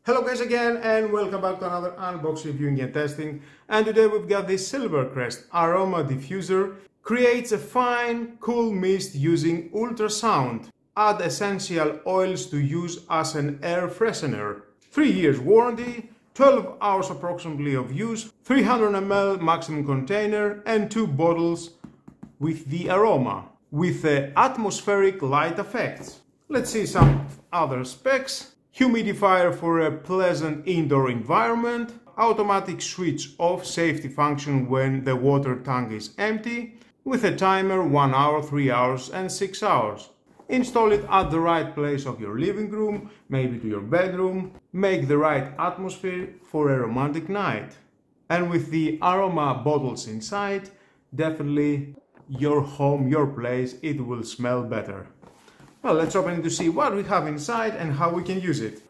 Hello guys again, and welcome back to another unboxing, reviewing and testing. And today we've got this Silvercrest Aroma Diffuser. Creates a fine, cool mist using ultrasound. Add essential oils to use as an air freshener. 3 years warranty, 12 hours approximately of use, 300 ml maximum container and 2 bottles with the aroma, with atmospheric light effects. Let's see some other specs. Humidifier for a pleasant indoor environment, automatic switch off safety function when the water tank is empty, with a timer 1 hour, 3 hours and 6 hours. Install it at the right place of your living room, maybe to your bedroom, make the right atmosphere for a romantic night. And with the aroma bottles inside, definitely your home, your place, it will smell better. Well, let's open it to see what we have inside and how we can use it.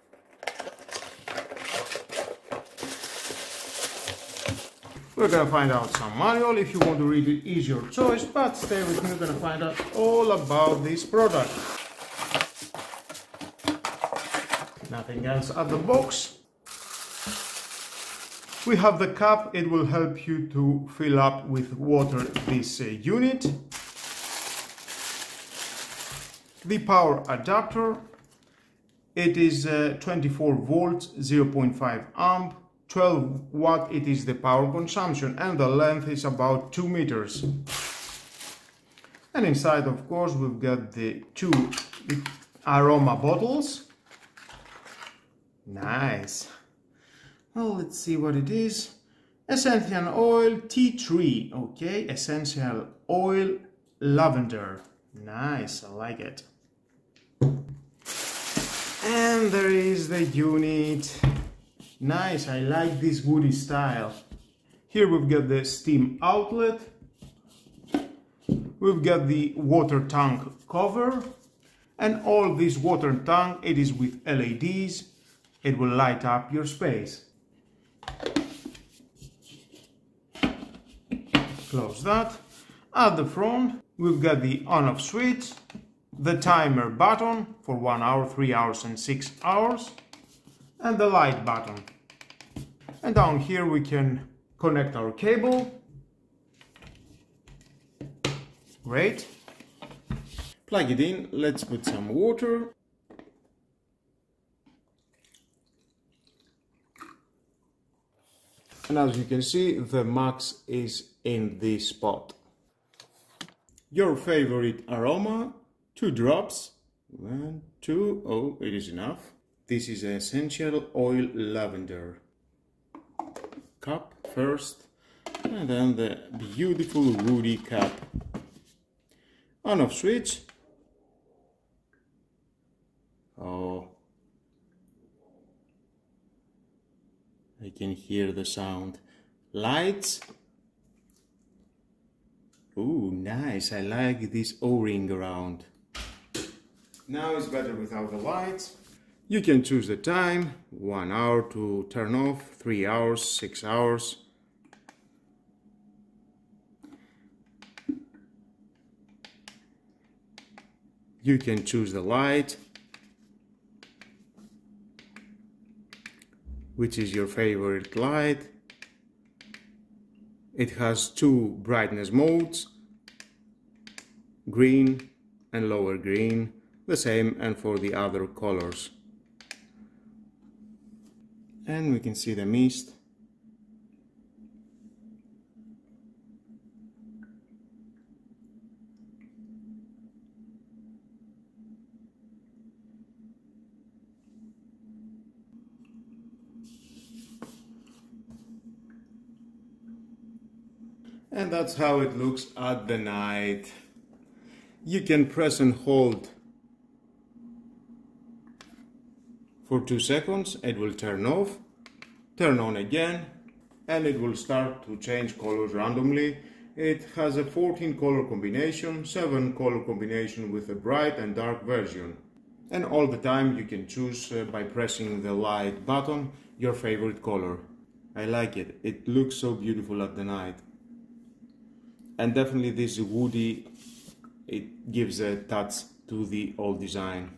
We're gonna find out some manual. If you want to read it, is your choice, but stay with me, we're gonna find out all about this product. Nothing else at the box. We have the cap. It will help you to fill up with water this unit. The power adapter, it is 24 volts, 0.5 amp, 12 watt, it is the power consumption, and the length is about 2 meters. And inside, of course, we've got the 2 aroma bottles. Nice. Well, let's see what it is. Essential oil tea tree, okay, essential oil lavender. Nice, I like it. And there is the unit. Nice, I like this woody style. Here we've got the steam outlet. We've got the water tank cover. And all this water tank, it is with LEDs. It will light up your space. Close that. At the front, we've got the on-off switch, the timer button for 1 hour, 3 hours and 6 hours, and the light button. And down here we can connect our cable. Great. Plug it in, let's put some water. And as you can see, the max is in this spot. Your favorite aroma, 2 drops, 1, 2, oh, it is enough. This is essential oil lavender. Cup first, and then the beautiful woody cap. On-off switch. Oh, I can hear the sound. Lights. Ooh, nice, I like this O-ring around. Now it's better without the lights. You can choose the time, 1 hour to turn off, 3 hours, 6 hours. You can choose the light, which is your favorite light. It has 2 brightness modes, green and lower green, the same and for the other colors. And we can see the mist. And that's how it looks at the night. You can press and hold for 2 seconds, it will turn off, turn on again, and it will start to change colors randomly. It has a 14 color combination, 7 color combination with a bright and dark version. And all the time you can choose by pressing the light button your favorite color. I like it, it looks so beautiful at the night. And definitely this woody, it gives a touch to the old design.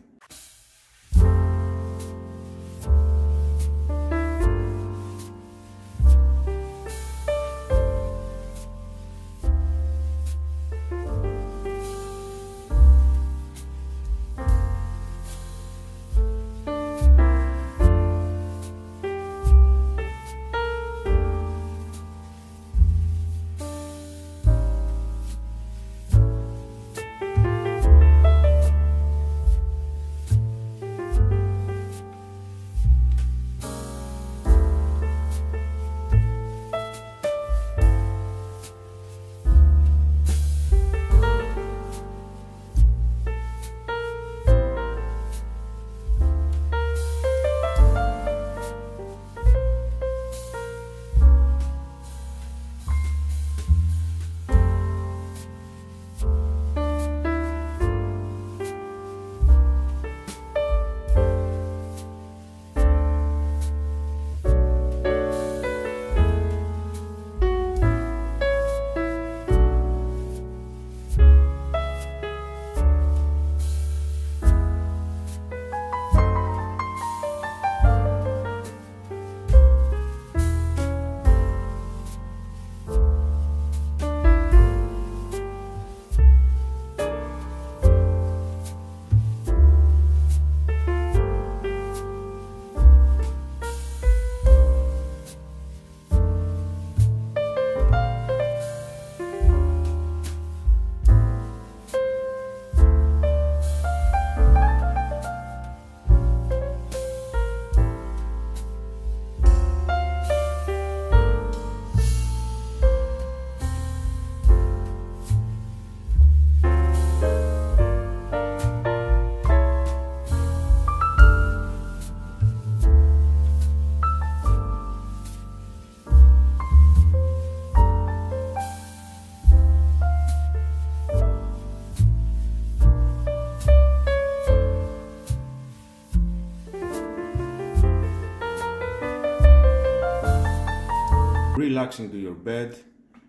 relax into your bed,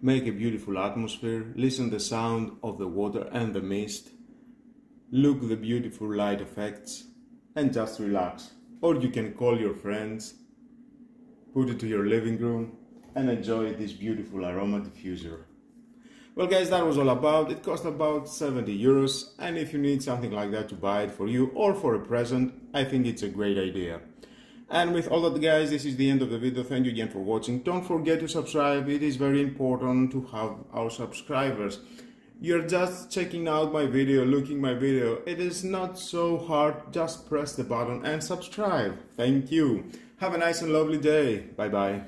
make a beautiful atmosphere, listen the sound of the water and the mist, look the beautiful light effects, and just relax. Or you can call your friends, put it to your living room, and enjoy this beautiful aroma diffuser. Well guys, that was all about. It cost about 70 euros, and if you need something like that to buy it for you or for a present, I think it's a great idea. And with all that guys, this is the end of the video. Thank you again for watching. Don't forget to subscribe. It is very important to have our subscribers. You're just checking out my video, looking my video. It is not so hard. Just press the button and subscribe. Thank you. Have a nice and lovely day. Bye bye.